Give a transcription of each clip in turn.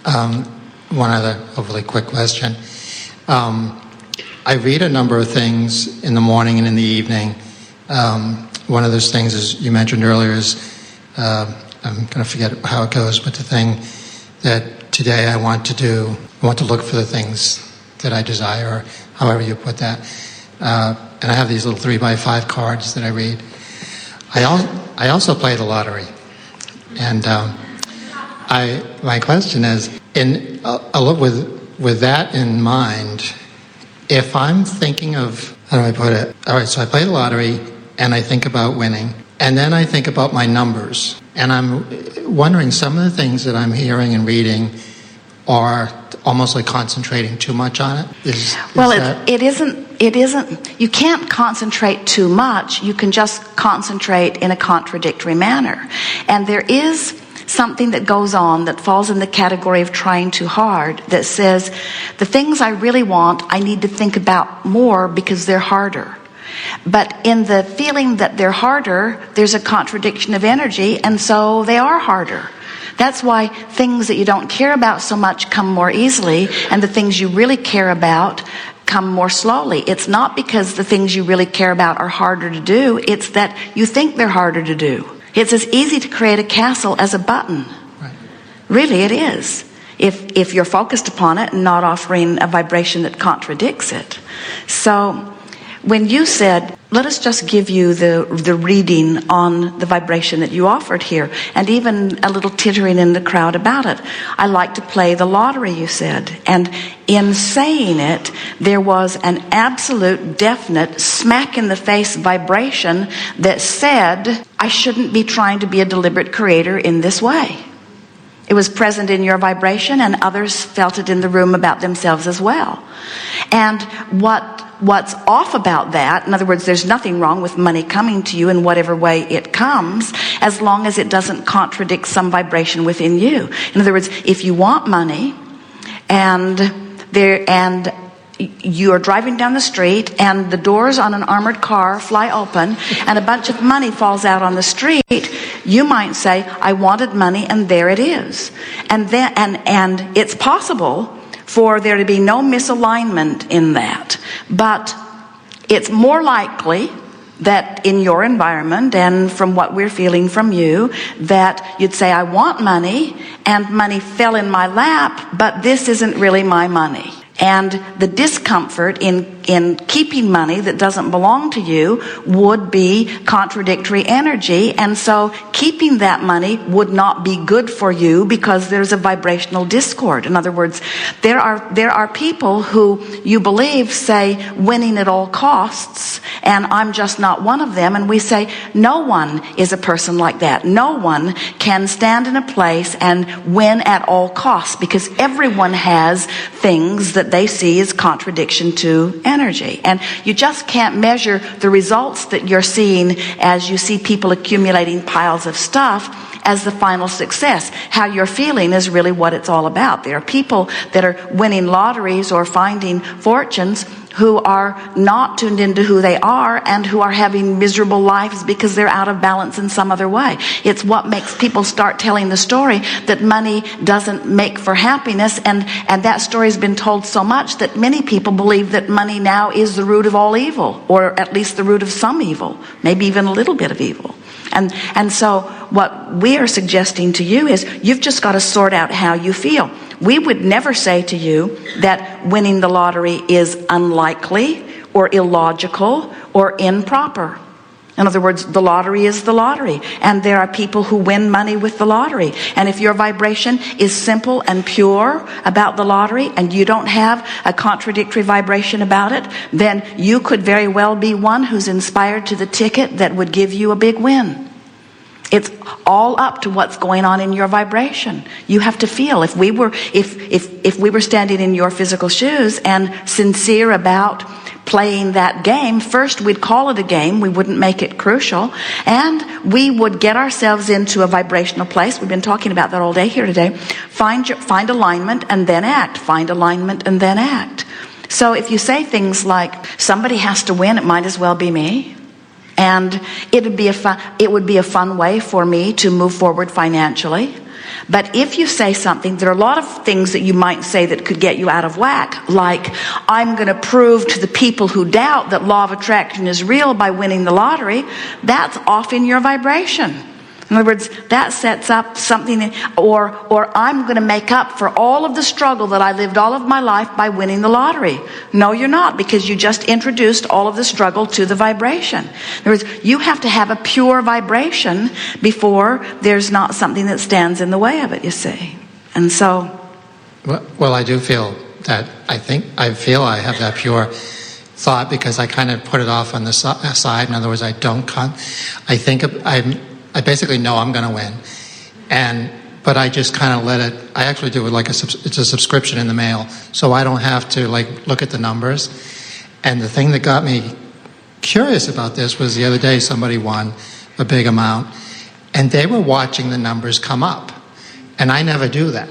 One other hopefully quick question. I read a number of things in the morning and in the evening. One of those things, as you mentioned earlier, is I'm going to forget how it goes, but the thing that today I want to look for the things that I desire, or however you put that. And I have these little 3x5 cards that I read. I also play the lottery, and my question is, with that in mind, if I'm thinking of, how do I put it? All right, so I play the lottery, and I think about winning, and then I think about my numbers, and I'm wondering, some of the things that I'm hearing and reading are almost like concentrating too much on it. It isn't. You can't concentrate too much. You can just concentrate in a contradictory manner. And there is something that goes on that falls in the category of trying too hard, that says the things I really want, I need to think about more because they're harder. But in the feeling that they're harder, there's a contradiction of energy, and so they are harder. That's why things that you don't care about so much come more easily, and the things you really care about come more slowly. It's not because the things you really care about are harder to do, it's that you think they're harder to do. It's as easy to create a castle as a button. Right. Really, it is. If you're focused upon it and not offering a vibration that contradicts it. So when you said, let us just give you the reading on the vibration that you offered here, and even a little tittering in the crowd about it. I like to play the lottery, you said. And in saying it, there was an absolute, definite, smack-in-the-face vibration that said, I shouldn't be trying to be a deliberate creator in this way. It was present in your vibration, and others felt it in the room about themselves as well. And what's off about that, in other words, there's nothing wrong with money coming to you in whatever way it comes, as long as it doesn't contradict some vibration within you. In other words, if you want money and you're driving down the street and the doors on an armored car fly open and a bunch of money falls out on the street, you might say, I wanted money, and there it is. And it's possible for there to be no misalignment in that. But it's more likely that in your environment, and from what we're feeling from you, that you'd say, I want money, and money fell in my lap, but this isn't really my money. And the discomfort in keeping money that doesn't belong to you would be contradictory energy. And so keeping that money would not be good for you because there's a vibrational discord. In other words, there are people who you believe say winning at all costs, and I'm just not one of them. And we say no one is a person like that. No one can stand in a place and win at all costs, because everyone has things that they see as contradiction to energy. And you just can't measure the results that you're seeing as you see people accumulating piles of stuff as the final success. How you're feeling is really what it's all about. There are people that are winning lotteries or finding fortunes who are not tuned into who they are and who are having miserable lives because they're out of balance in some other way. It's what makes people start telling the story that money doesn't make for happiness, and that story has been told so much that many people believe that money now is the root of all evil, or at least the root of some evil, maybe even a little bit of evil. And so what we are suggesting to you is you've just got to sort out how you feel. We would never say to you that winning the lottery is unlikely or illogical or improper. In other words, the lottery is the lottery, and there are people who win money with the lottery. And if your vibration is simple and pure about the lottery, and you don't have a contradictory vibration about it, then you could very well be one who's inspired to the ticket that would give you a big win. It's all up to what's going on in your vibration. You have to feel. If we were standing in your physical shoes and sincere about playing that game, first we'd call it a game. We wouldn't make it crucial, and we would get ourselves into a vibrational place. We've been talking about that all day here today. Find alignment and then act. Find alignment and then act. So if you say things like, somebody has to win, it might as well be me. And it would be a fun way for me to move forward financially. But if you say something, there are a lot of things that you might say that could get you out of whack, like, I'm going to prove to the people who doubt that law of attraction is real by winning the lottery. That's off in your vibration. In other words, that sets up something, or I'm going to make up for all of the struggle that I lived all of my life by winning the lottery. No, you're not, because you just introduced all of the struggle to the vibration. In other words, you have to have a pure vibration before there's not something that stands in the way of it, you see. And so... Well, I do feel that, I feel I have that pure thought, because I kind of put it off on the side. In other words, I basically know I'm going to win, but I just kind of let it. I actually do it like it's a subscription in the mail, so I don't have to look at the numbers. And the thing that got me curious about this was the other day somebody won a big amount, and they were watching the numbers come up, and I never do that.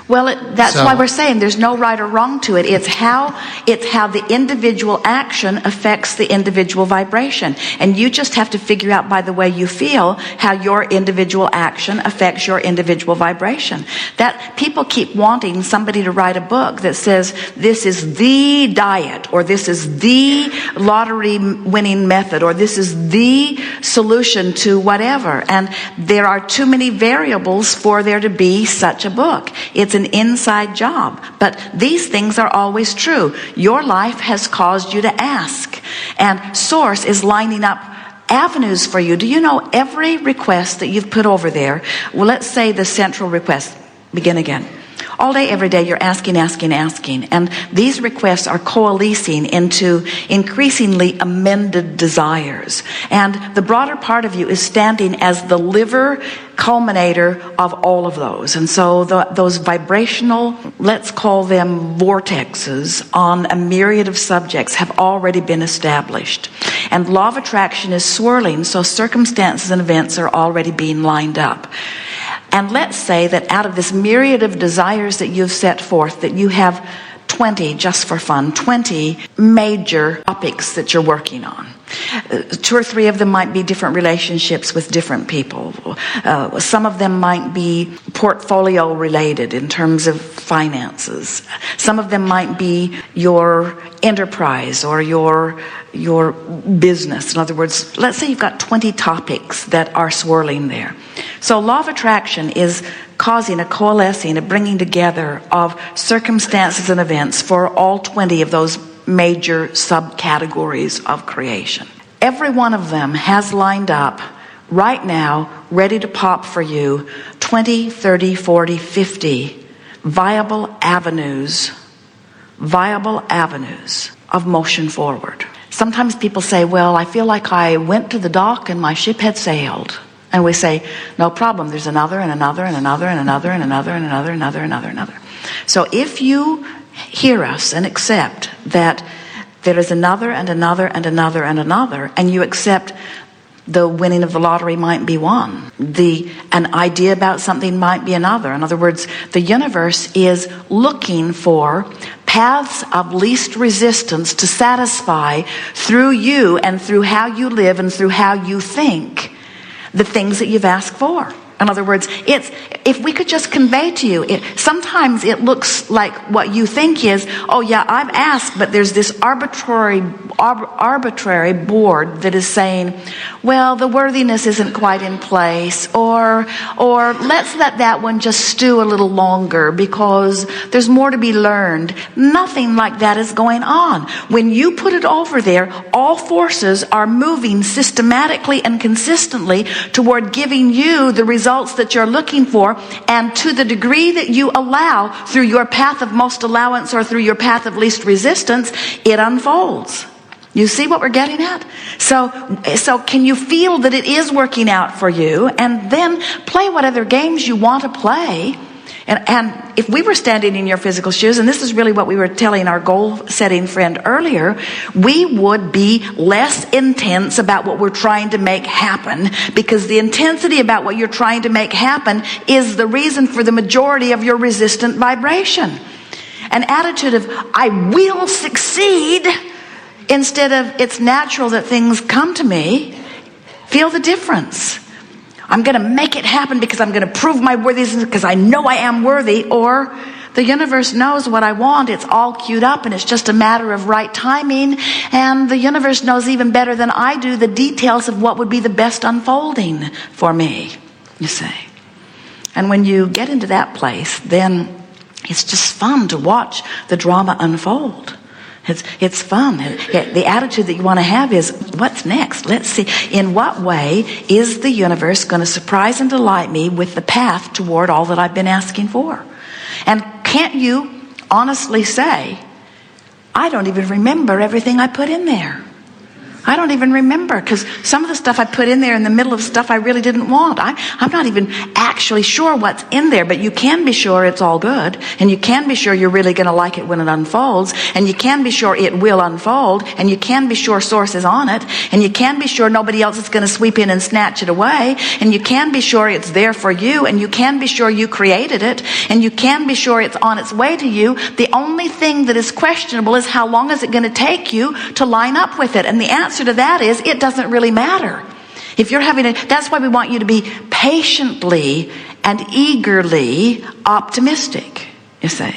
Well, that's why we're saying there's no right or wrong to it. It's how the individual action affects the individual vibration. And you just have to figure out by the way you feel how your individual action affects your individual vibration. That people keep wanting somebody to write a book that says this is the diet, or this is the lottery winning method, or this is the solution to whatever. And there are too many variables for there to be such a book. It's an inside job. But these things are always true. Your life has caused you to ask. And Source is lining up avenues for you. Do you know every request that you've put over there? Well, let's say the central request. Begin again. All day, every day, you're asking. And these requests are coalescing into increasingly amended desires. And the broader part of you is standing as the liver culminator of all of those. And so those vibrational, let's call them vortexes on a myriad of subjects have already been established. And law of attraction is swirling, so circumstances and events are already being lined up. And let's say that out of this myriad of desires that you've set forth, that you have 20, just for fun, 20 major topics that you're working on. 2 or 3 of them might be different relationships with different people. Some of them might be portfolio related in terms of finances. Some of them might be your enterprise or your business. In other words, let's say you've got 20 topics that are swirling there. So law of attraction is causing a coalescing, a bringing together of circumstances and events for all 20 of those major subcategories of creation. Every one of them has lined up right now, ready to pop for you, 20, 30, 40, 50 viable avenues of motion forward. Sometimes people say, well, I feel like I went to the dock and my ship had sailed. And we say, no problem, there's another and another and another and another and another and another and another. So if you hear us and accept that there is another and another and another and another, and you accept the winning of the lottery might be one, an idea about something might be another. In other words, the universe is looking for paths of least resistance to satisfy through you and through how you live and through how you think the things that you've asked for. In other words, if we could just convey to you, sometimes it looks like what you think is, oh yeah, I've asked, but there's this arbitrary board that is saying, well, the worthiness isn't quite in place, or let's let that one just stew a little longer because there's more to be learned. Nothing like that is going on. When you put it over there, all forces are moving systematically and consistently toward giving you the results that you're looking for, and to the degree that you allow through your path of most allowance or through your path of least resistance, it unfolds. You see what we're getting at? So can you feel that it is working out for you, and then play what other games you want to play? And if we were standing in your physical shoes, and this is really what we were telling our goal-setting friend earlier, we would be less intense about what we're trying to make happen, because the intensity about what you're trying to make happen is the reason for the majority of your resistant vibration. An attitude of, I will succeed, instead of, it's natural that things come to me. Feel the difference. I'm going to make it happen because I'm going to prove my worthiness because I know I am worthy. Or the universe knows what I want. It's all queued up and it's just a matter of right timing. And the universe knows even better than I do the details of what would be the best unfolding for me, you see. And when you get into that place, then it's just fun to watch the drama unfold. It's fun. The attitude that you want to have is, what's next? Let's see. In what way is the universe going to surprise and delight me with the path toward all that I've been asking for? And can't you honestly say, I don't even remember everything I put in there. I don't even remember, because some of the stuff I put in there in the middle of stuff I really didn't want. I'm not even actually sure what's in there, but you can be sure it's all good. And you can be sure you're really going to like it when it unfolds. And you can be sure it will unfold. And you can be sure Source is on it. And you can be sure nobody else is going to sweep in and snatch it away. And you can be sure it's there for you. And you can be sure you created it. And you can be sure it's on its way to you. The only thing that is questionable is how long is it going to take you to line up with it. And the answer to that is, it doesn't really matter. If you're that's why we want you to be patiently and eagerly optimistic, you see.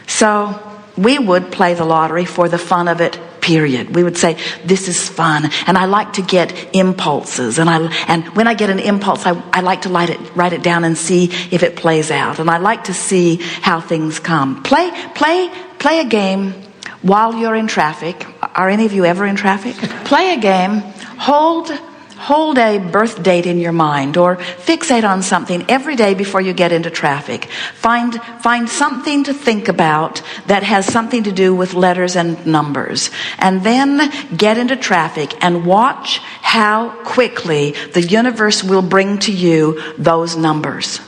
So we would play the lottery for the fun of it, period. We would say, this is fun, and I like to get impulses, and when I get an impulse, I like to write it down and see if it plays out, and I like to see how things come. Play a game while you're in traffic. Are any of you ever in traffic? Play a game. Hold a birth date in your mind, or fixate on something every day before you get into traffic. Find something to think about that has something to do with letters and numbers. And then get into traffic and watch how quickly the universe will bring to you those numbers.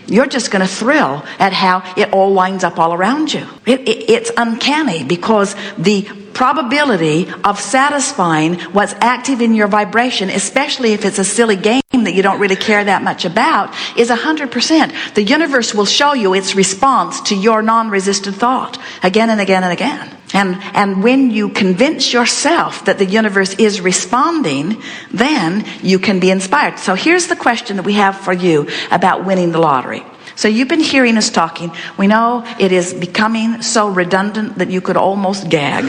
You're just going to thrill at how it all winds up all around you. It's uncanny, because the probability of satisfying what's active in your vibration, especially if it's a silly game that you don't really care that much about, is 100%. The universe will show you its response to your non-resistant thought again and again and again. And when you convince yourself that the universe is responding, then you can be inspired. So here's the question that we have for you about winning the lottery. So you've been hearing us talking. We know it is becoming so redundant that you could almost gag.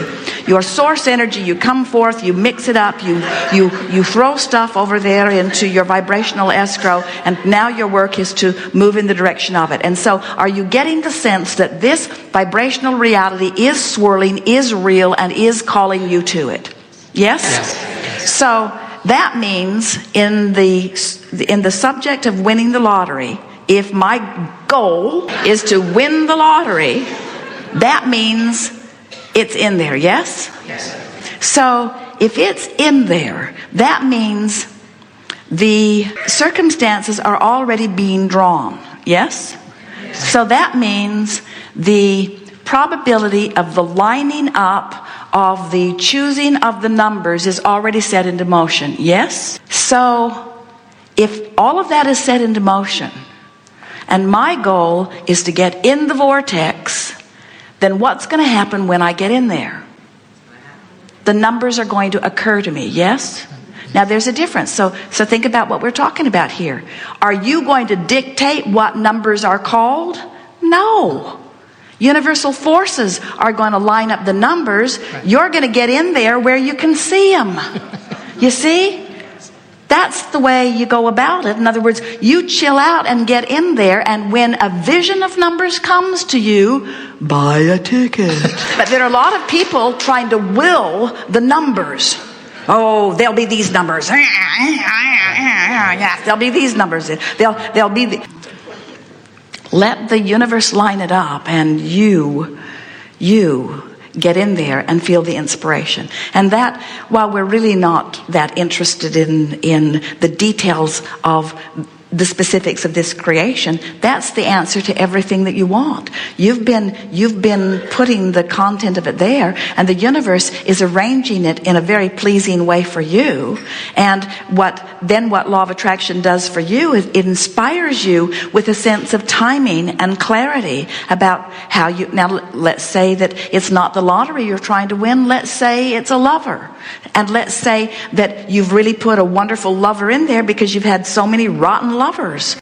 Your source energy, you come forth, you mix it up, you throw stuff over there into your vibrational escrow, and now your work is to move in the direction of it. And so are you getting the sense that this vibrational reality is swirling, is real, and is calling you to it? Yes? Yes. So that means in the subject of winning the lottery, if my goal is to win the lottery, that means it's in there, yes? Yes. So if it's in there, that means the circumstances are already being drawn, yes? Yes. So that means the probability of the lining up of the choosing of the numbers is already set into motion, yes? So if all of that is set into motion, and my goal is to get in the vortex, then what's going to happen when I get in there? The numbers are going to occur to me, yes? Now there's a difference. So think about what we're talking about here. Are you going to dictate what numbers are called? No. Universal forces are going to line up the numbers. You're going to get in there where you can see them. You see? That's the way you go about it. In other words, you chill out and get in there, and when a vision of numbers comes to you, buy a ticket. But there are a lot of people trying to will the numbers. Oh, there'll be these numbers. Yeah, there'll be these numbers. There'll be let the universe line it up, and you get in there and feel the inspiration. And that, while we're really not that interested in the details of the specifics of this creation, that's the answer to everything that you want. You've been putting the content of it there, and the universe is arranging it in a very pleasing way for you. And what then what law of attraction does for you is it inspires you with a sense of timing and clarity about how you, now let's say that it's not the lottery you're trying to win. Let's say it's a lover. And let's say that you've really put a wonderful lover in there because you've had so many rotten lovers.